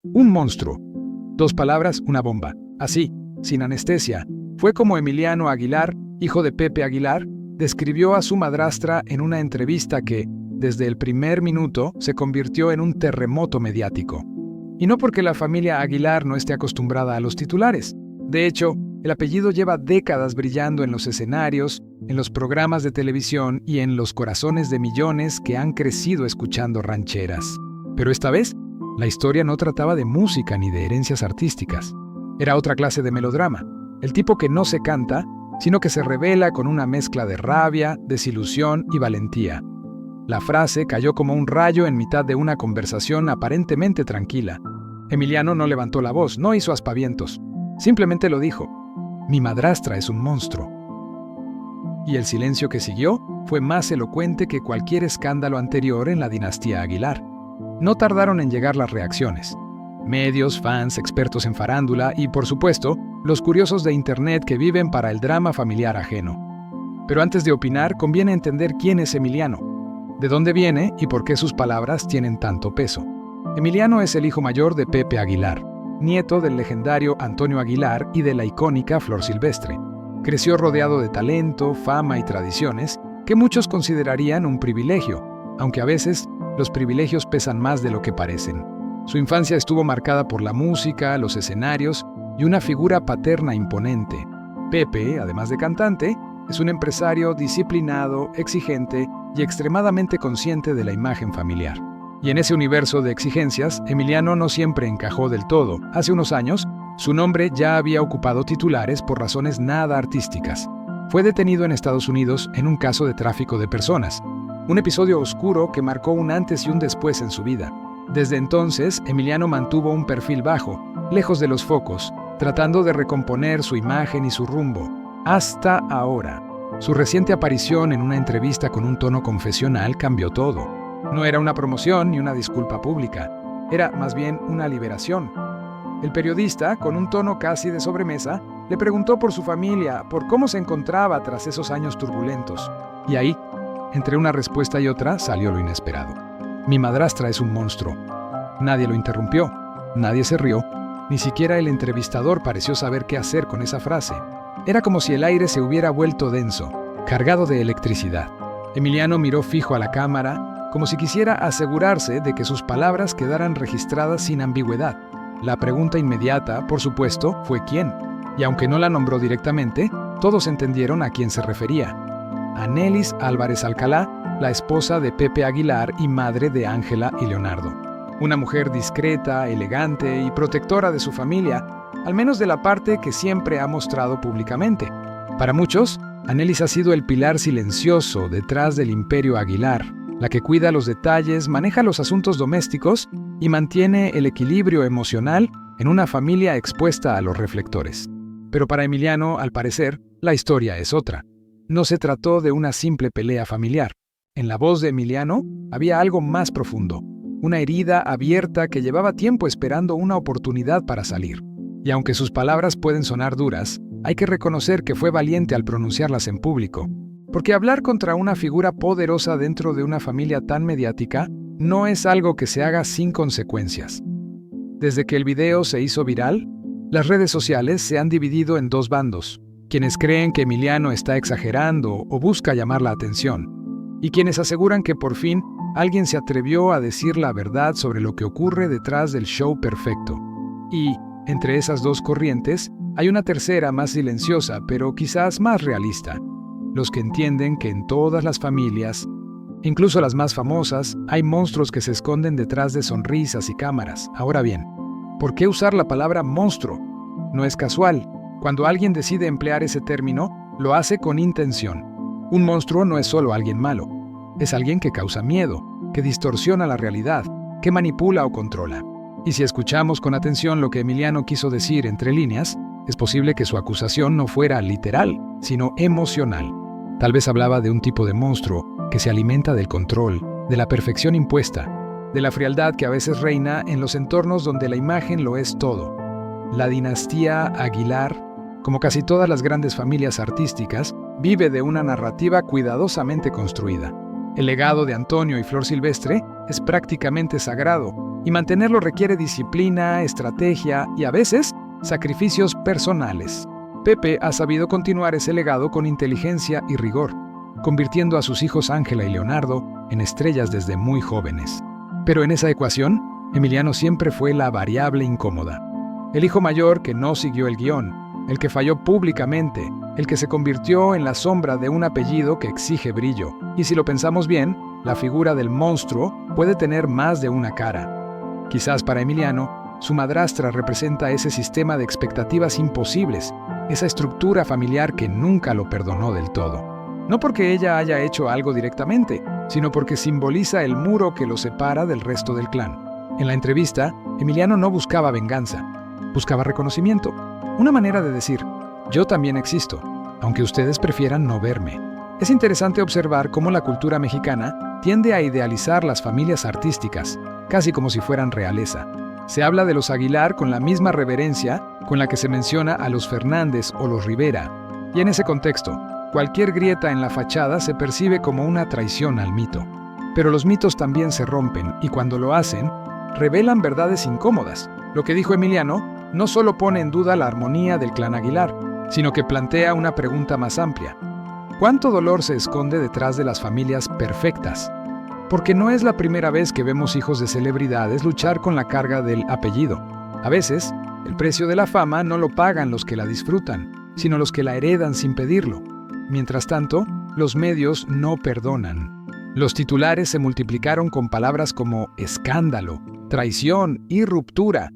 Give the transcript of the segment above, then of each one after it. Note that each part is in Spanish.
Un monstruo. Dos palabras, una bomba. Así, sin anestesia, fue como Emiliano Aguilar, hijo de Pepe Aguilar, describió a su madrastra en una entrevista que, desde el primer minuto, se convirtió en un terremoto mediático. Y no porque la familia Aguilar no esté acostumbrada a los titulares. De hecho, el apellido lleva décadas brillando en los escenarios, en los programas de televisión y en los corazones de millones que han crecido escuchando rancheras. Pero esta vez, la historia no trataba de música ni de herencias artísticas. Era otra clase de melodrama, el tipo que no se canta, sino que se revela con una mezcla de rabia, desilusión y valentía. La frase cayó como un rayo en mitad de una conversación aparentemente tranquila. Emiliano no levantó la voz, no hizo aspavientos. Simplemente lo dijo: «Mi madrastra es un monstruo». Y el silencio que siguió fue más elocuente que cualquier escándalo anterior en la dinastía Aguilar. No tardaron en llegar las reacciones. Medios, fans, expertos en farándula y, por supuesto, los curiosos de Internet que viven para el drama familiar ajeno. Pero antes de opinar, conviene entender quién es Emiliano, de dónde viene y por qué sus palabras tienen tanto peso. Emiliano es el hijo mayor de Pepe Aguilar, nieto del legendario Antonio Aguilar y de la icónica Flor Silvestre. Creció rodeado de talento, fama y tradiciones que muchos considerarían un privilegio, aunque a veces los privilegios pesan más de lo que parecen. Su infancia estuvo marcada por la música, los escenarios y una figura paterna imponente. Pepe, además de cantante, es un empresario disciplinado, exigente y extremadamente consciente de la imagen familiar. Y en ese universo de exigencias, Emiliano no siempre encajó del todo. Hace unos años, su nombre ya había ocupado titulares por razones nada artísticas. Fue detenido en Estados Unidos en un caso de tráfico de personas, un episodio oscuro que marcó un antes y un después en su vida. Desde entonces, Emiliano mantuvo un perfil bajo, lejos de los focos, tratando de recomponer su imagen y su rumbo. Hasta ahora. Su reciente aparición en una entrevista con un tono confesional cambió todo. No era una promoción ni una disculpa pública, era más bien una liberación. El periodista, con un tono casi de sobremesa, le preguntó por su familia, por cómo se encontraba tras esos años turbulentos. Y ahí, entre una respuesta y otra, salió lo inesperado. «Mi madrastra es un monstruo». Nadie lo interrumpió, nadie se rió, ni siquiera el entrevistador pareció saber qué hacer con esa frase. Era como si el aire se hubiera vuelto denso, cargado de electricidad. Emiliano miró fijo a la cámara, como si quisiera asegurarse de que sus palabras quedaran registradas sin ambigüedad. La pregunta inmediata, por supuesto, fue ¿quién? Y aunque no la nombró directamente, todos entendieron a quién se refería. Anelis Álvarez Alcalá, la esposa de Pepe Aguilar y madre de Ángela y Leonardo. Una mujer discreta, elegante y protectora de su familia, al menos de la parte que siempre ha mostrado públicamente. Para muchos, Anelis ha sido el pilar silencioso detrás del imperio Aguilar, la que cuida los detalles, maneja los asuntos domésticos y mantiene el equilibrio emocional en una familia expuesta a los reflectores. Pero para Emiliano, al parecer, la historia es otra. No se trató de una simple pelea familiar. En la voz de Emiliano había algo más profundo, una herida abierta que llevaba tiempo esperando una oportunidad para salir. Y aunque sus palabras pueden sonar duras, hay que reconocer que fue valiente al pronunciarlas en público. Porque hablar contra una figura poderosa dentro de una familia tan mediática no es algo que se haga sin consecuencias. Desde que el video se hizo viral, las redes sociales se han dividido en dos bandos: quienes creen que Emiliano está exagerando o busca llamar la atención, y quienes aseguran que por fin alguien se atrevió a decir la verdad sobre lo que ocurre detrás del show perfecto. Y, entre esas dos corrientes, hay una tercera más silenciosa, pero quizás más realista. Los que entienden que en todas las familias, incluso las más famosas, hay monstruos que se esconden detrás de sonrisas y cámaras. Ahora bien, ¿por qué usar la palabra monstruo? No es casual. Cuando alguien decide emplear ese término, lo hace con intención. Un monstruo no es solo alguien malo. Es alguien que causa miedo, que distorsiona la realidad, que manipula o controla. Y si escuchamos con atención lo que Emiliano quiso decir entre líneas, es posible que su acusación no fuera literal, sino emocional. Tal vez hablaba de un tipo de monstruo que se alimenta del control, de la perfección impuesta, de la frialdad que a veces reina en los entornos donde la imagen lo es todo. La dinastía Aguilar, como casi todas las grandes familias artísticas, vive de una narrativa cuidadosamente construida. El legado de Antonio y Flor Silvestre es prácticamente sagrado, y mantenerlo requiere disciplina, estrategia y a veces sacrificios personales. Pepe ha sabido continuar ese legado con inteligencia y rigor, convirtiendo a sus hijos Ángela y Leonardo en estrellas desde muy jóvenes. Pero en esa ecuación, Emiliano siempre fue la variable incómoda. El hijo mayor que no siguió el guión, el que falló públicamente, el que se convirtió en la sombra de un apellido que exige brillo. Y si lo pensamos bien, la figura del monstruo puede tener más de una cara. Quizás para Emiliano, su madrastra representa ese sistema de expectativas imposibles, esa estructura familiar que nunca lo perdonó del todo. No porque ella haya hecho algo directamente, sino porque simboliza el muro que lo separa del resto del clan. En la entrevista, Emiliano no buscaba venganza, buscaba reconocimiento. Una manera de decir, yo también existo, aunque ustedes prefieran no verme. Es interesante observar cómo la cultura mexicana tiende a idealizar las familias artísticas, casi como si fueran realeza. Se habla de los Aguilar con la misma reverencia con la que se menciona a los Fernández o los Rivera. Y en ese contexto, cualquier grieta en la fachada se percibe como una traición al mito. Pero los mitos también se rompen y cuando lo hacen, revelan verdades incómodas. Lo que dijo Emiliano no solo pone en duda la armonía del clan Aguilar, sino que plantea una pregunta más amplia. ¿Cuánto dolor se esconde detrás de las familias perfectas? Porque no es la primera vez que vemos hijos de celebridades luchar con la carga del apellido. A veces, el precio de la fama no lo pagan los que la disfrutan, sino los que la heredan sin pedirlo. Mientras tanto, los medios no perdonan. Los titulares se multiplicaron con palabras como escándalo, traición y ruptura.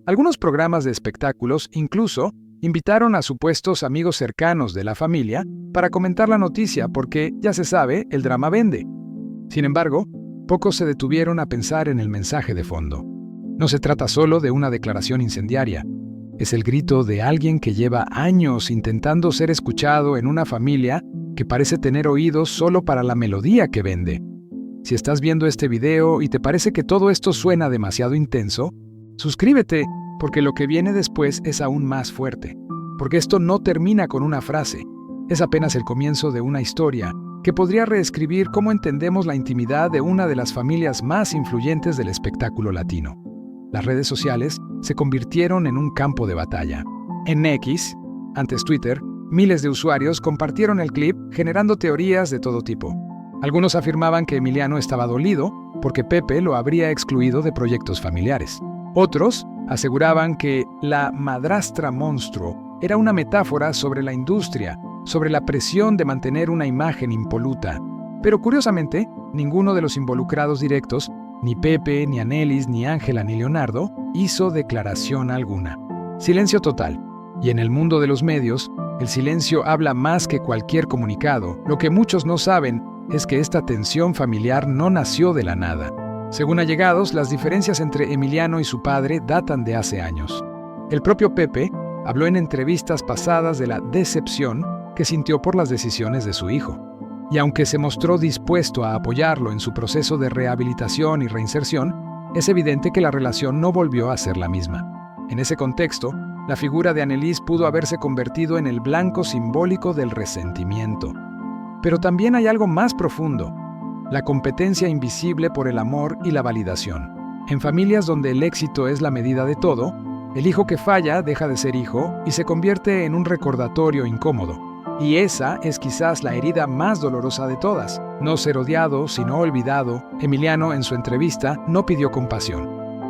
Algunos programas de espectáculos incluso invitaron a supuestos amigos cercanos de la familia para comentar la noticia porque, ya se sabe, el drama vende. Sin embargo, pocos se detuvieron a pensar en el mensaje de fondo. No se trata solo de una declaración incendiaria. Es el grito de alguien que lleva años intentando ser escuchado en una familia que parece tener oídos solo para la melodía que vende. Si estás viendo este video y te parece que todo esto suena demasiado intenso, suscríbete, porque lo que viene después es aún más fuerte. Porque esto no termina con una frase. Es apenas el comienzo de una historia que podría reescribir cómo entendemos la intimidad de una de las familias más influyentes del espectáculo latino. Las redes sociales se convirtieron en un campo de batalla. En X, antes Twitter, miles de usuarios compartieron el clip generando teorías de todo tipo. Algunos afirmaban que Emiliano estaba dolido porque Pepe lo habría excluido de proyectos familiares. Otros aseguraban que la madrastra monstruo era una metáfora sobre la industria, sobre la presión de mantener una imagen impoluta. Pero curiosamente, ninguno de los involucrados directos, ni Pepe, ni Anelis, ni Ángela, ni Leonardo, hizo declaración alguna. Silencio total. Y en el mundo de los medios, el silencio habla más que cualquier comunicado. Lo que muchos no saben es que esta tensión familiar no nació de la nada. Según allegados, las diferencias entre Emiliano y su padre datan de hace años. El propio Pepe habló en entrevistas pasadas de la decepción que sintió por las decisiones de su hijo. Y aunque se mostró dispuesto a apoyarlo en su proceso de rehabilitación y reinserción, es evidente que la relación no volvió a ser la misma. En ese contexto, la figura de Anelis pudo haberse convertido en el blanco simbólico del resentimiento. Pero también hay algo más profundo: la competencia invisible por el amor y la validación. En familias donde el éxito es la medida de todo, el hijo que falla deja de ser hijo y se convierte en un recordatorio incómodo. Y esa es quizás la herida más dolorosa de todas. No ser odiado, sino olvidado. Emiliano, en su entrevista, no pidió compasión.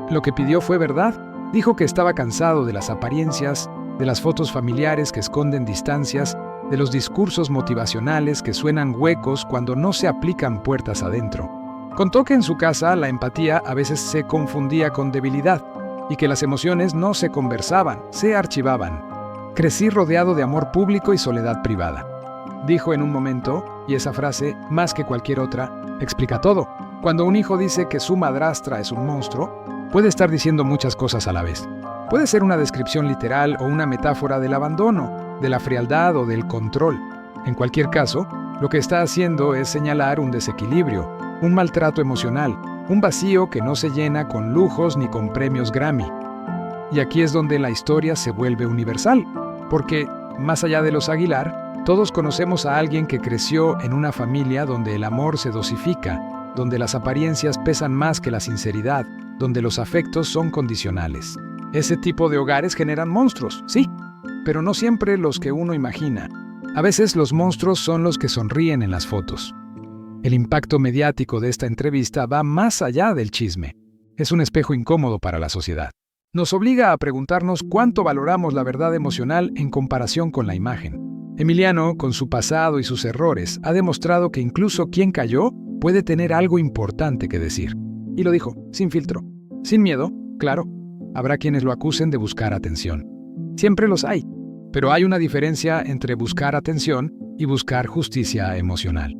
Lo que pidió fue verdad. Dijo que estaba cansado de las apariencias, de las fotos familiares que esconden distancias, de los discursos motivacionales que suenan huecos cuando no se aplican puertas adentro. Contó que en su casa la empatía a veces se confundía con debilidad y que las emociones no se conversaban, se archivaban. Crecí rodeado de amor público y soledad privada. Dijo en un momento, y esa frase, más que cualquier otra, explica todo. Cuando un hijo dice que su madrastra es un monstruo, puede estar diciendo muchas cosas a la vez. Puede ser una descripción literal o una metáfora del abandono, de la frialdad o del control. En cualquier caso, lo que está haciendo es señalar un desequilibrio, un maltrato emocional, un vacío que no se llena con lujos ni con premios Grammy. Y aquí es donde la historia se vuelve universal, porque, más allá de los Aguilar, todos conocemos a alguien que creció en una familia donde el amor se dosifica, donde las apariencias pesan más que la sinceridad, donde los afectos son condicionales. Ese tipo de hogares generan monstruos, sí, pero no siempre los que uno imagina. A veces los monstruos son los que sonríen en las fotos. El impacto mediático de esta entrevista va más allá del chisme. Es un espejo incómodo para la sociedad. Nos obliga a preguntarnos cuánto valoramos la verdad emocional en comparación con la imagen. Emiliano, con su pasado y sus errores, ha demostrado que incluso quien cayó puede tener algo importante que decir. Y lo dijo, sin filtro, sin miedo, claro. Habrá quienes lo acusen de buscar atención. Siempre los hay, pero hay una diferencia entre buscar atención y buscar justicia emocional.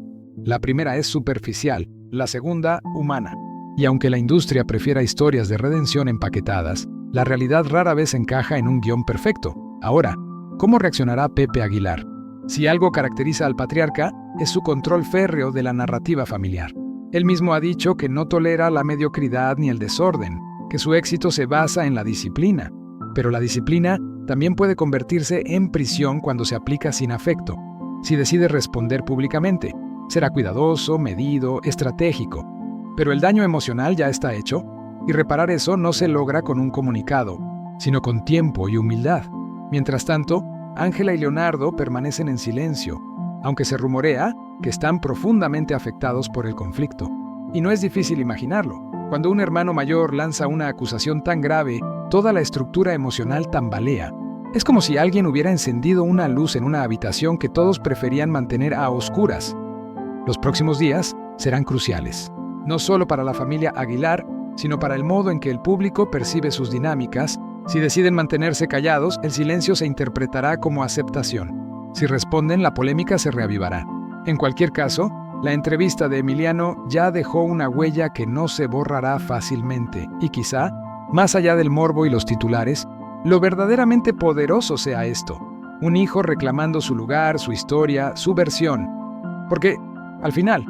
La primera es superficial, la segunda, humana. Y aunque la industria prefiera historias de redención empaquetadas, la realidad rara vez encaja en un guión perfecto. Ahora, ¿cómo reaccionará Pepe Aguilar? Si algo caracteriza al patriarca, es su control férreo de la narrativa familiar. Él mismo ha dicho que no tolera la mediocridad ni el desorden, que su éxito se basa en la disciplina. Pero la disciplina también puede convertirse en prisión cuando se aplica sin afecto. Si decide responder públicamente, será cuidadoso, medido, estratégico. Pero el daño emocional ya está hecho, y reparar eso no se logra con un comunicado, sino con tiempo y humildad. Mientras tanto, Ángela y Leonardo permanecen en silencio, aunque se rumorea que están profundamente afectados por el conflicto. Y no es difícil imaginarlo. Cuando un hermano mayor lanza una acusación tan grave, toda la estructura emocional tambalea. Es como si alguien hubiera encendido una luz en una habitación que todos preferían mantener a oscuras. Los próximos días serán cruciales, no solo para la familia Aguilar, sino para el modo en que el público percibe sus dinámicas. Si deciden mantenerse callados, el silencio se interpretará como aceptación. Si responden, la polémica se reavivará. En cualquier caso, la entrevista de Emiliano ya dejó una huella que no se borrará fácilmente, y quizá, más allá del morbo y los titulares, lo verdaderamente poderoso sea esto: un hijo reclamando su lugar, su historia, su versión. Porque, al final,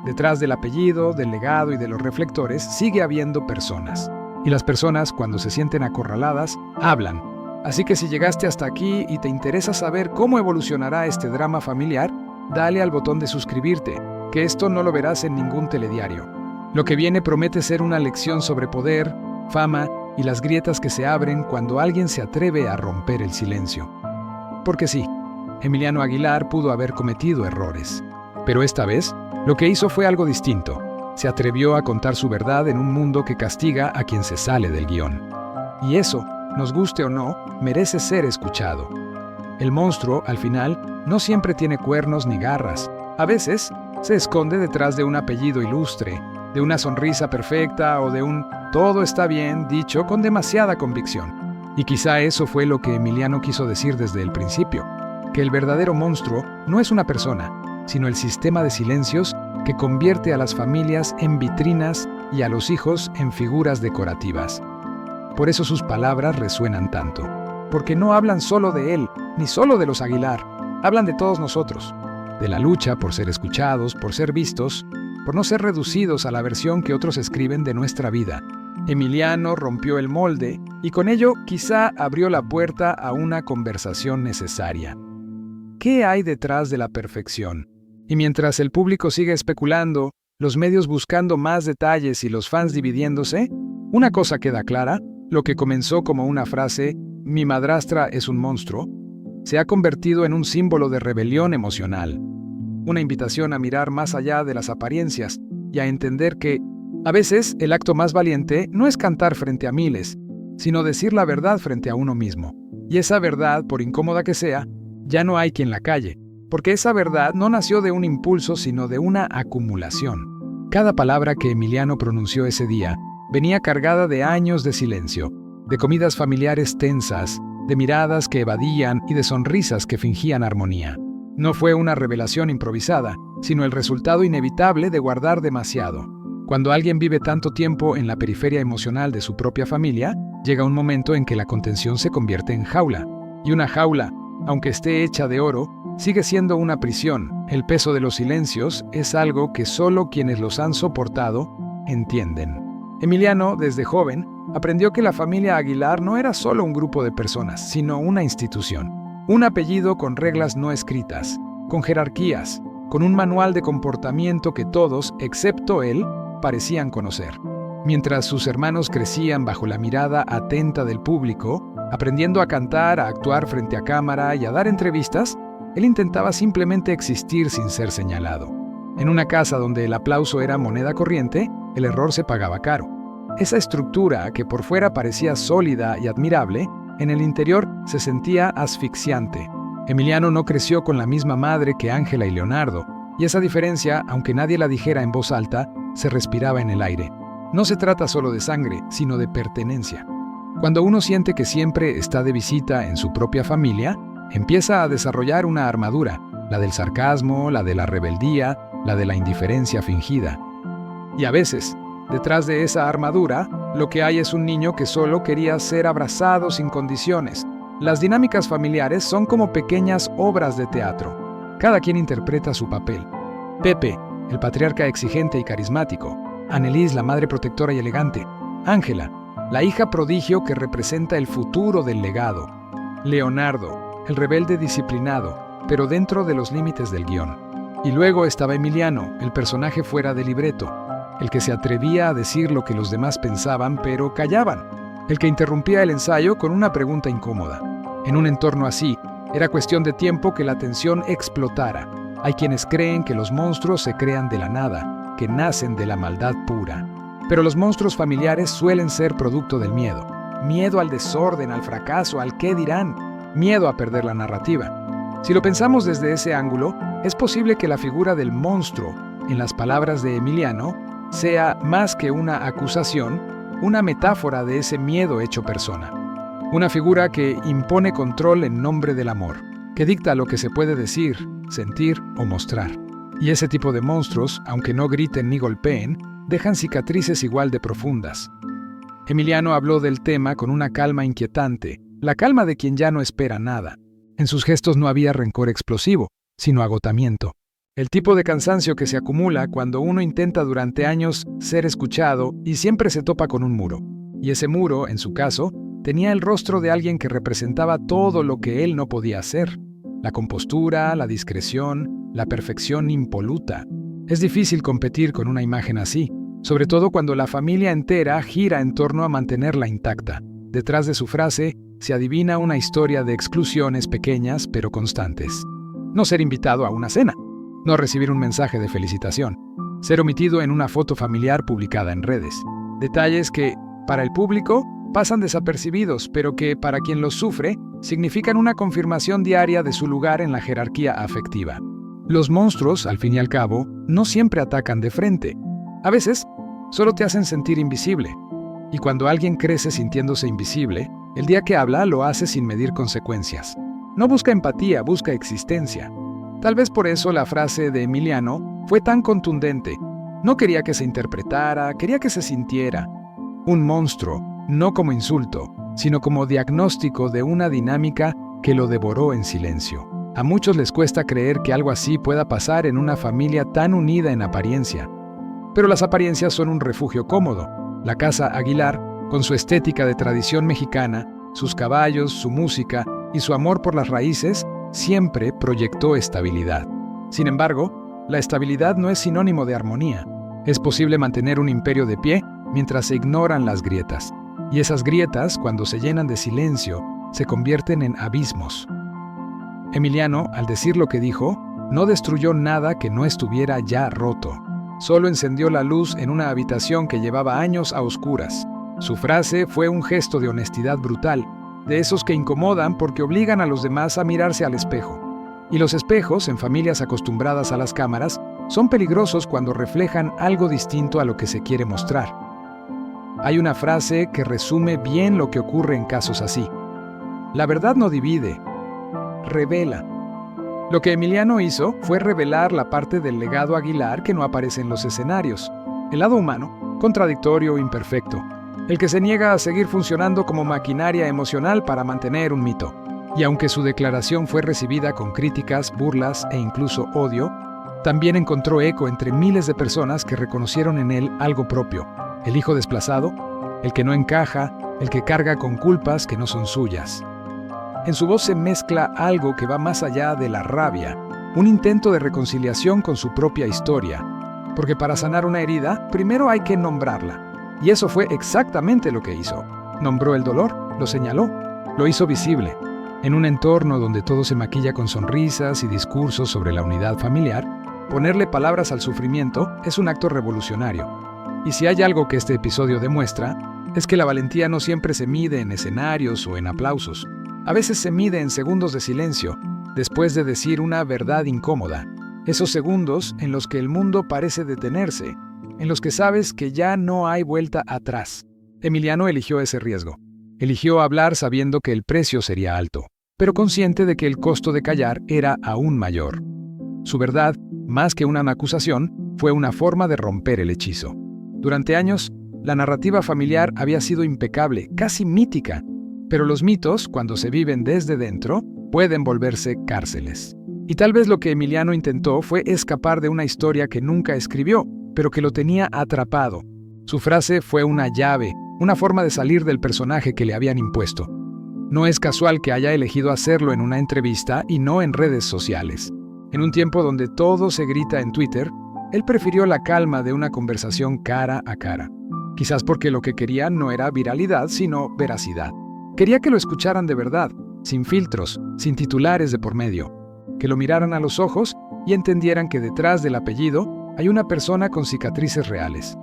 detrás del apellido, del legado y de los reflectores, sigue habiendo personas. Y las personas, cuando se sienten acorraladas, hablan. Así que si llegaste hasta aquí y te interesa saber cómo evolucionará este drama familiar, dale al botón de suscribirte, que esto no lo verás en ningún telediario. Lo que viene promete ser una lección sobre poder, fama y las grietas que se abren cuando alguien se atreve a romper el silencio. Porque sí, Emiliano Aguilar pudo haber cometido errores, pero esta vez lo que hizo fue algo distinto. Se atrevió a contar su verdad en un mundo que castiga a quien se sale del guión. Y eso, nos guste o no, merece ser escuchado. El monstruo, al final, no siempre tiene cuernos ni garras. A veces, se esconde detrás de un apellido ilustre, de una sonrisa perfecta o de un "todo está bien" dicho con demasiada convicción. Y quizá eso fue lo que Emiliano quiso decir desde el principio, que el verdadero monstruo no es una persona, sino el sistema de silencios que convierte a las familias en vitrinas y a los hijos en figuras decorativas. Por eso sus palabras resuenan tanto, porque no hablan solo de él, ni solo de los Aguilar, hablan de todos nosotros, de la lucha por ser escuchados, por ser vistos, por no ser reducidos a la versión que otros escriben de nuestra vida. Emiliano rompió el molde y con ello quizá abrió la puerta a una conversación necesaria. ¿Qué hay detrás de la perfección? Y mientras el público sigue especulando, los medios buscando más detalles y los fans dividiéndose, una cosa queda clara: lo que comenzó como una frase, "mi madrastra es un monstruo", se ha convertido en un símbolo de rebelión emocional. Una invitación a mirar más allá de las apariencias y a entender que, a veces, el acto más valiente no es cantar frente a miles, sino decir la verdad frente a uno mismo. Y esa verdad, por incómoda que sea, ya no hay quien la calle, porque esa verdad no nació de un impulso, sino de una acumulación. Cada palabra que Emiliano pronunció ese día venía cargada de años de silencio, de comidas familiares tensas, de miradas que evadían y de sonrisas que fingían armonía. No fue una revelación improvisada, sino el resultado inevitable de guardar demasiado. Cuando alguien vive tanto tiempo en la periferia emocional de su propia familia, llega un momento en que la contención se convierte en jaula. Y una jaula, aunque esté hecha de oro, sigue siendo una prisión. El peso de los silencios es algo que solo quienes los han soportado entienden. Emiliano, desde joven, aprendió que la familia Aguilar no era solo un grupo de personas, sino una institución. Un apellido con reglas no escritas, con jerarquías, con un manual de comportamiento que todos, excepto él, parecían conocer. Mientras sus hermanos crecían bajo la mirada atenta del público, aprendiendo a cantar, a actuar frente a cámara y a dar entrevistas, él intentaba simplemente existir sin ser señalado. En una casa donde el aplauso era moneda corriente, el error se pagaba caro. Esa estructura, que por fuera parecía sólida y admirable, en el interior se sentía asfixiante. Emiliano no creció con la misma madre que Ángela y Leonardo, y esa diferencia, aunque nadie la dijera en voz alta, se respiraba en el aire. No se trata solo de sangre, sino de pertenencia. Cuando uno siente que siempre está de visita en su propia familia, empieza a desarrollar una armadura, la del sarcasmo, la de la rebeldía, la de la indiferencia fingida. Y a veces, detrás de esa armadura, lo que hay es un niño que solo quería ser abrazado sin condiciones. Las dinámicas familiares son como pequeñas obras de teatro. Cada quien interpreta su papel. Pepe, el patriarca exigente y carismático. Annelies, la madre protectora y elegante. Ángela, la hija prodigio que representa el futuro del legado. Leonardo, el rebelde disciplinado, pero dentro de los límites del guión. Y luego estaba Emiliano, el personaje fuera de libreto, el que se atrevía a decir lo que los demás pensaban pero callaban, el que interrumpía el ensayo con una pregunta incómoda. En un entorno así, era cuestión de tiempo que la tensión explotara. Hay quienes creen que los monstruos se crean de la nada, que nacen de la maldad pura. Pero los monstruos familiares suelen ser producto del miedo. Miedo al desorden, al fracaso, al qué dirán. Miedo a perder la narrativa. Si lo pensamos desde ese ángulo, es posible que la figura del monstruo, en las palabras de Emiliano, sea más que una acusación, una metáfora de ese miedo hecho persona. Una figura que impone control en nombre del amor, que dicta lo que se puede decir, sentir o mostrar. Y ese tipo de monstruos, aunque no griten ni golpeen, dejan cicatrices igual de profundas. Emiliano habló del tema con una calma inquietante, la calma de quien ya no espera nada. En sus gestos no había rencor explosivo, sino agotamiento. El tipo de cansancio que se acumula cuando uno intenta durante años ser escuchado y siempre se topa con un muro. Y ese muro, en su caso, tenía el rostro de alguien que representaba todo lo que él no podía hacer. La compostura, la discreción, la perfección impoluta. Es difícil competir con una imagen así, sobre todo cuando la familia entera gira en torno a mantenerla intacta. Detrás de su frase se adivina una historia de exclusiones pequeñas pero constantes. No ser invitado a una cena. No recibir un mensaje de felicitación. Ser omitido en una foto familiar publicada en redes. Detalles que, para el público, pasan desapercibidos, pero que, para quien los sufre, significan una confirmación diaria de su lugar en la jerarquía afectiva. Los monstruos, al fin y al cabo, no siempre atacan de frente. A veces, solo te hacen sentir invisible. Y cuando alguien crece sintiéndose invisible, el día que habla lo hace sin medir consecuencias. No busca empatía, busca existencia. Tal vez por eso la frase de Emiliano fue tan contundente. No quería que se interpretara, quería que se sintiera. Un monstruo, no como insulto, sino como diagnóstico de una dinámica que lo devoró en silencio. A muchos les cuesta creer que algo así pueda pasar en una familia tan unida en apariencia. Pero las apariencias son un refugio cómodo. La casa Aguilar, con su estética de tradición mexicana, sus caballos, su música y su amor por las raíces, siempre proyectó estabilidad. Sin embargo, la estabilidad no es sinónimo de armonía. Es posible mantener un imperio de pie mientras se ignoran las grietas. Y esas grietas, cuando se llenan de silencio, se convierten en abismos. Emiliano, al decir lo que dijo, no destruyó nada que no estuviera ya roto. Solo encendió la luz en una habitación que llevaba años a oscuras. Su frase fue un gesto de honestidad brutal, de esos que incomodan porque obligan a los demás a mirarse al espejo. Y los espejos, en familias acostumbradas a las cámaras, son peligrosos cuando reflejan algo distinto a lo que se quiere mostrar. Hay una frase que resume bien lo que ocurre en casos así. La verdad no divide, revela. Lo que Emiliano hizo fue revelar la parte del legado Aguilar que no aparece en los escenarios. El lado humano, contradictorio, imperfecto. El que se niega a seguir funcionando como maquinaria emocional para mantener un mito. Y aunque su declaración fue recibida con críticas, burlas e incluso odio, también encontró eco entre miles de personas que reconocieron en él algo propio. El hijo desplazado, el que no encaja, el que carga con culpas que no son suyas. En su voz se mezcla algo que va más allá de la rabia, un intento de reconciliación con su propia historia. Porque para sanar una herida, primero hay que nombrarla. Y eso fue exactamente lo que hizo. Nombró el dolor, lo señaló, lo hizo visible. En un entorno donde todo se maquilla con sonrisas y discursos sobre la unidad familiar, ponerle palabras al sufrimiento es un acto revolucionario. Y si hay algo que este episodio demuestra, es que la valentía no siempre se mide en escenarios o en aplausos. A veces se mide en segundos de silencio, después de decir una verdad incómoda. Esos segundos en los que el mundo parece detenerse, en los que sabes que ya no hay vuelta atrás. Emiliano eligió ese riesgo. Eligió hablar sabiendo que el precio sería alto, pero consciente de que el costo de callar era aún mayor. Su verdad, más que una acusación, fue una forma de romper el hechizo. Durante años, la narrativa familiar había sido impecable, casi mítica, pero los mitos, cuando se viven desde dentro, pueden volverse cárceles. Y tal vez lo que Emiliano intentó fue escapar de una historia que nunca escribió, pero que lo tenía atrapado. Su frase fue una llave, una forma de salir del personaje que le habían impuesto. No es casual que haya elegido hacerlo en una entrevista y no en redes sociales. En un tiempo donde todo se grita en Twitter, él prefirió la calma de una conversación cara a cara. Quizás porque lo que quería no era viralidad, sino veracidad. Quería que lo escucharan de verdad, sin filtros, sin titulares de por medio. Que lo miraran a los ojos y entendieran que detrás del apellido hay una persona con cicatrices reales.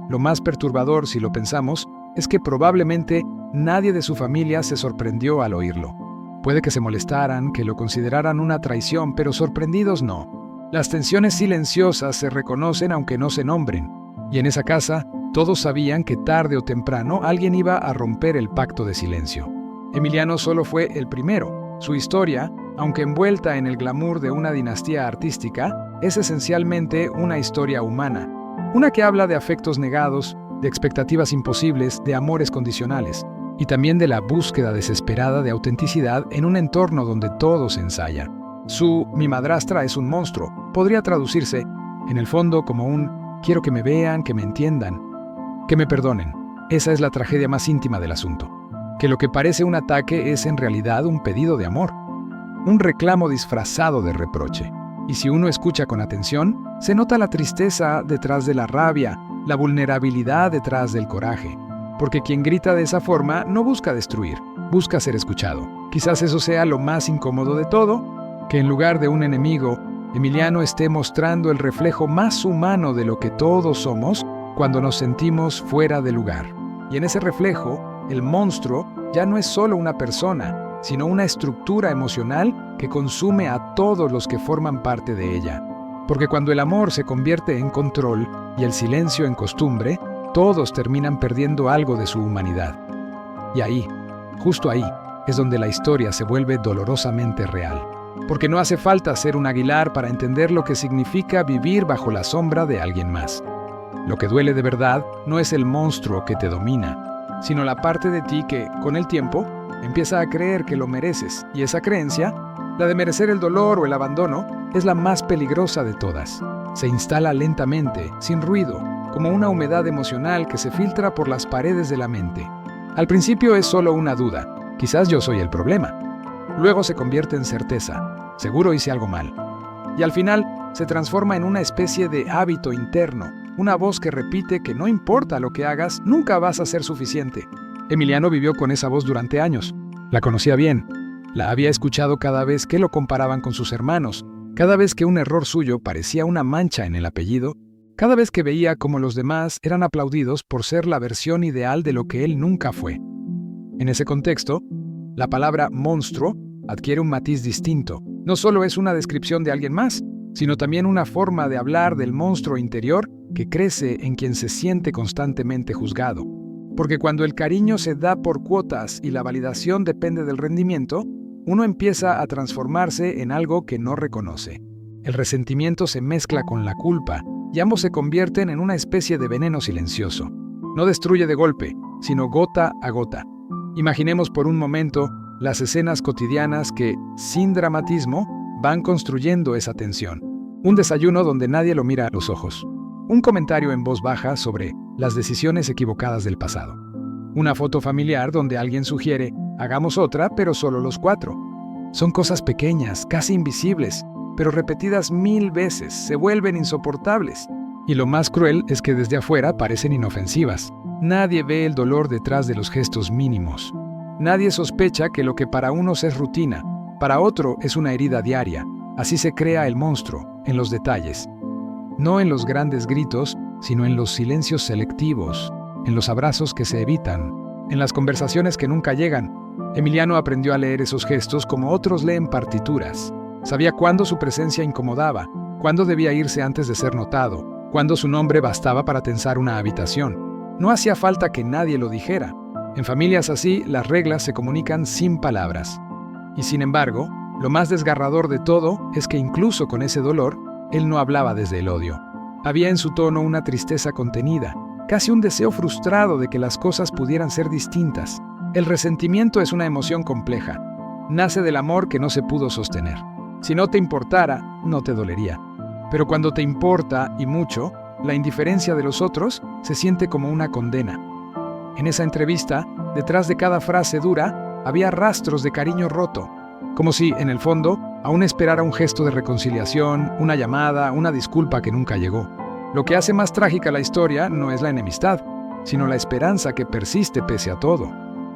Lo más perturbador, si lo pensamos, es que probablemente nadie de su familia se sorprendió al oírlo. Puede que se molestaran, que lo consideraran una traición, pero sorprendidos no. Las tensiones silenciosas se reconocen aunque no se nombren. Y en esa casa, todos sabían que tarde o temprano alguien iba a romper el pacto de silencio. Emiliano solo fue el primero. Su historia, aunque envuelta en el glamour de una dinastía artística, es esencialmente una historia humana. Una que habla de afectos negados, de expectativas imposibles, de amores condicionales, y también de la búsqueda desesperada de autenticidad en un entorno donde todo se ensaya. Mi madrastra es un monstruo podría traducirse, en el fondo, como un quiero que me vean, que me entiendan, que me perdonen. Esa es la tragedia más íntima del asunto. Que lo que parece un ataque es en realidad un pedido de amor, un reclamo disfrazado de reproche. Y si uno escucha con atención, se nota la tristeza detrás de la rabia, la vulnerabilidad detrás del coraje. Porque quien grita de esa forma no busca destruir, busca ser escuchado. Quizás eso sea lo más incómodo de todo, que en lugar de un enemigo, Emiliano esté mostrando el reflejo más humano de lo que todos somos cuando nos sentimos fuera de lugar. Y en ese reflejo, el monstruo ya no es solo una persona, sino una estructura emocional que consume a todos los que forman parte de ella. Porque cuando el amor se convierte en control y el silencio en costumbre, todos terminan perdiendo algo de su humanidad. Y ahí, justo ahí, es donde la historia se vuelve dolorosamente real. Porque no hace falta ser un Aguilar para entender lo que significa vivir bajo la sombra de alguien más. Lo que duele de verdad no es el monstruo que te domina, sino la parte de ti que, con el tiempo, empieza a creer que lo mereces. Y esa creencia, la de merecer el dolor o el abandono, es la más peligrosa de todas. Se instala lentamente, sin ruido, como una humedad emocional que se filtra por las paredes de la mente. Al principio es solo una duda, quizás yo soy el problema. Luego se convierte en certeza, seguro hice algo mal. Y al final se transforma en una especie de hábito interno, una voz que repite que no importa lo que hagas, nunca vas a ser suficiente. Emiliano vivió con esa voz durante años. La conocía bien. La había escuchado cada vez que lo comparaban con sus hermanos, cada vez que un error suyo parecía una mancha en el apellido, cada vez que veía cómo los demás eran aplaudidos por ser la versión ideal de lo que él nunca fue. En ese contexto, la palabra monstruo adquiere un matiz distinto. No solo es una descripción de alguien más, sino también una forma de hablar del monstruo interior que crece en quien se siente constantemente juzgado. Porque cuando el cariño se da por cuotas y la validación depende del rendimiento, uno empieza a transformarse en algo que no reconoce. El resentimiento se mezcla con la culpa y ambos se convierten en una especie de veneno silencioso. No destruye de golpe, sino gota a gota. Imaginemos por un momento las escenas cotidianas que, sin dramatismo, van construyendo esa tensión. Un desayuno donde nadie lo mira a los ojos. Un comentario en voz baja sobre las decisiones equivocadas del pasado. Una foto familiar donde alguien sugiere, hagamos otra, pero solo los 4. Son cosas pequeñas, casi invisibles, pero repetidas 1000 veces, se vuelven insoportables. Y lo más cruel es que desde afuera parecen inofensivas. Nadie ve el dolor detrás de los gestos mínimos. Nadie sospecha que lo que para unos es rutina, para otro es una herida diaria. Así se crea el monstruo, en los detalles. No en los grandes gritos, sino en los silencios selectivos, en los abrazos que se evitan, en las conversaciones que nunca llegan. Emiliano aprendió a leer esos gestos como otros leen partituras. Sabía cuándo su presencia incomodaba, cuándo debía irse antes de ser notado, cuándo su nombre bastaba para tensar una habitación. No hacía falta que nadie lo dijera. En familias así, las reglas se comunican sin palabras. Y sin embargo, lo más desgarrador de todo es que incluso con ese dolor, él no hablaba desde el odio. Había en su tono una tristeza contenida, casi un deseo frustrado de que las cosas pudieran ser distintas. El resentimiento es una emoción compleja. Nace del amor que no se pudo sostener. Si no te importara, no te dolería. Pero cuando te importa, y mucho, la indiferencia de los otros se siente como una condena. En esa entrevista, detrás de cada frase dura, había rastros de cariño roto, como si, en el fondo, aún esperara un gesto de reconciliación, una llamada, una disculpa que nunca llegó. Lo que hace más trágica la historia no es la enemistad, sino la esperanza que persiste pese a todo.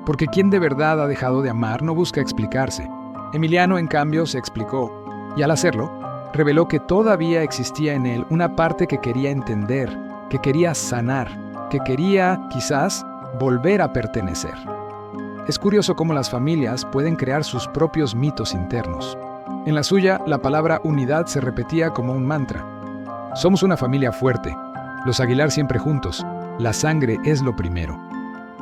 Porque quien de verdad ha dejado de amar no busca explicarse. Emiliano, en cambio, se explicó, y al hacerlo, reveló que todavía existía en él una parte que quería entender, que quería sanar, que quería, quizás, volver a pertenecer. Es curioso cómo las familias pueden crear sus propios mitos internos. En la suya, la palabra unidad se repetía como un mantra. Somos una familia fuerte, los Aguilar siempre juntos, la sangre es lo primero.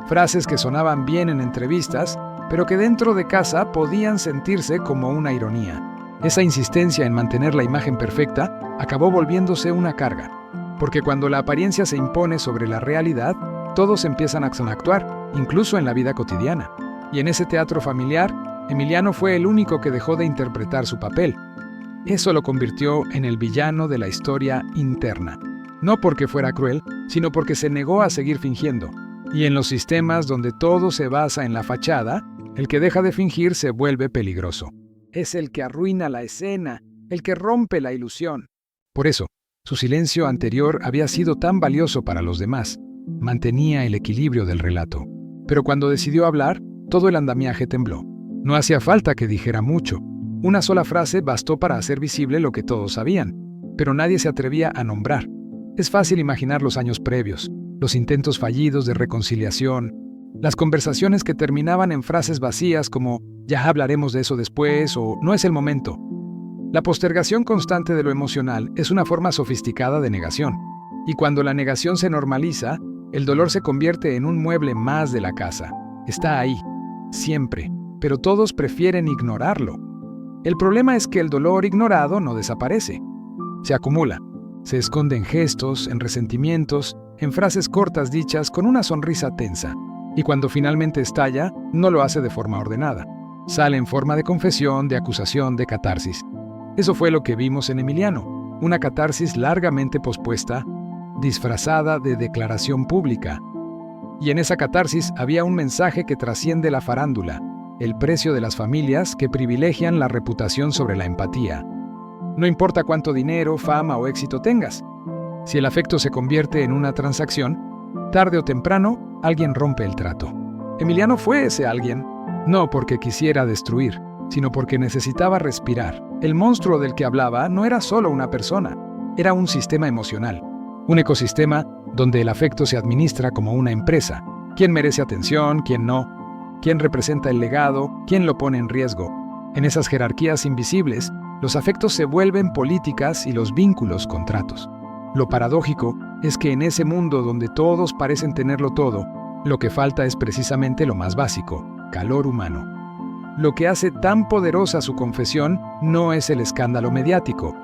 Frases que sonaban bien en entrevistas, pero que dentro de casa podían sentirse como una ironía. Esa insistencia en mantener la imagen perfecta acabó volviéndose una carga, porque cuando la apariencia se impone sobre la realidad, todos empiezan a actuar, incluso en la vida cotidiana. Y en ese teatro familiar, Emiliano fue el único que dejó de interpretar su papel. Eso lo convirtió en el villano de la historia interna. No porque fuera cruel, sino porque se negó a seguir fingiendo. Y en los sistemas donde todo se basa en la fachada, el que deja de fingir se vuelve peligroso. Es el que arruina la escena, el que rompe la ilusión. Por eso, su silencio anterior había sido tan valioso para los demás. Mantenía el equilibrio del relato. Pero cuando decidió hablar, todo el andamiaje tembló. No hacía falta que dijera mucho. Una sola frase bastó para hacer visible lo que todos sabían, pero nadie se atrevía a nombrar. Es fácil imaginar los años previos, los intentos fallidos de reconciliación, las conversaciones que terminaban en frases vacías como «ya hablaremos de eso después» o «no es el momento». La postergación constante de lo emocional es una forma sofisticada de negación, y cuando la negación se normaliza, el dolor se convierte en un mueble más de la casa. Está ahí, siempre, pero todos prefieren ignorarlo. El problema es que el dolor ignorado no desaparece. Se acumula, se esconde en gestos, en resentimientos, en frases cortas dichas con una sonrisa tensa. Y cuando finalmente estalla, no lo hace de forma ordenada. Sale en forma de confesión, de acusación, de catarsis. Eso fue lo que vimos en Emiliano, una catarsis largamente pospuesta, disfrazada de declaración pública. Y en esa catarsis había un mensaje que trasciende la farándula, el precio de las familias que privilegian la reputación sobre la empatía. No importa cuánto dinero, fama o éxito tengas. Si el afecto se convierte en una transacción, tarde o temprano, alguien rompe el trato. Emiliano fue ese alguien, no porque quisiera destruir, sino porque necesitaba respirar. El monstruo del que hablaba no era solo una persona, era un sistema emocional. Un ecosistema donde el afecto se administra como una empresa. ¿Quién merece atención? ¿Quién no? ¿Quién representa el legado? ¿Quién lo pone en riesgo? En esas jerarquías invisibles, los afectos se vuelven políticas y los vínculos contratos. Lo paradójico es que en ese mundo donde todos parecen tenerlo todo, lo que falta es precisamente lo más básico, calor humano. Lo que hace tan poderosa su confesión no es el escándalo mediático,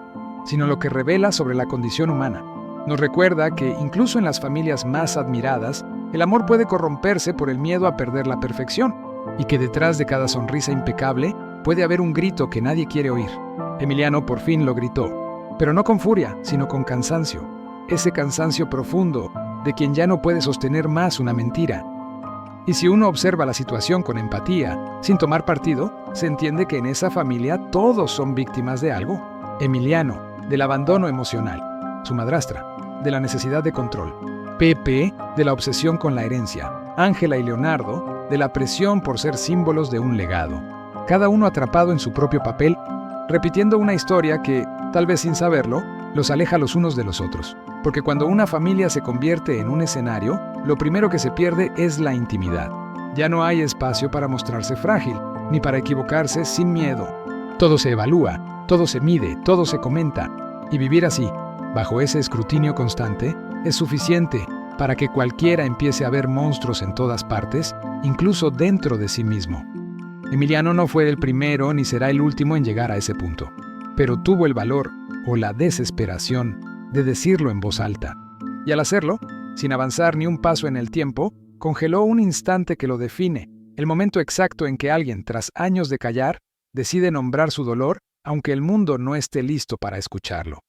sino lo que revela sobre la condición humana. Nos recuerda que incluso en las familias más admiradas, el amor puede corromperse por el miedo a perder la perfección, y que detrás de cada sonrisa impecable puede haber un grito que nadie quiere oír. Emiliano por fin lo gritó, pero no con furia, sino con cansancio. Ese cansancio profundo de quien ya no puede sostener más una mentira. Y si uno observa la situación con empatía, sin tomar partido, se entiende que en esa familia todos son víctimas de algo. Emiliano, del abandono emocional, su madrastra, de la necesidad de control, Pepe, de la obsesión con la herencia, Ángela y Leonardo, de la presión por ser símbolos de un legado. Cada uno atrapado en su propio papel, repitiendo una historia que, tal vez sin saberlo, los aleja los unos de los otros. Porque cuando una familia se convierte en un escenario, lo primero que se pierde es la intimidad. Ya no hay espacio para mostrarse frágil, ni para equivocarse sin miedo. Todo se evalúa, todo se mide, todo se comenta. Y vivir así, bajo ese escrutinio constante, es suficiente para que cualquiera empiece a ver monstruos en todas partes, incluso dentro de sí mismo. Emiliano no fue el primero ni será el último en llegar a ese punto, pero tuvo el valor o la desesperación de decirlo en voz alta. Y al hacerlo, sin avanzar ni un paso en el tiempo, congeló un instante que lo define, el momento exacto en que alguien, tras años de callar, decide nombrar su dolor, aunque el mundo no esté listo para escucharlo.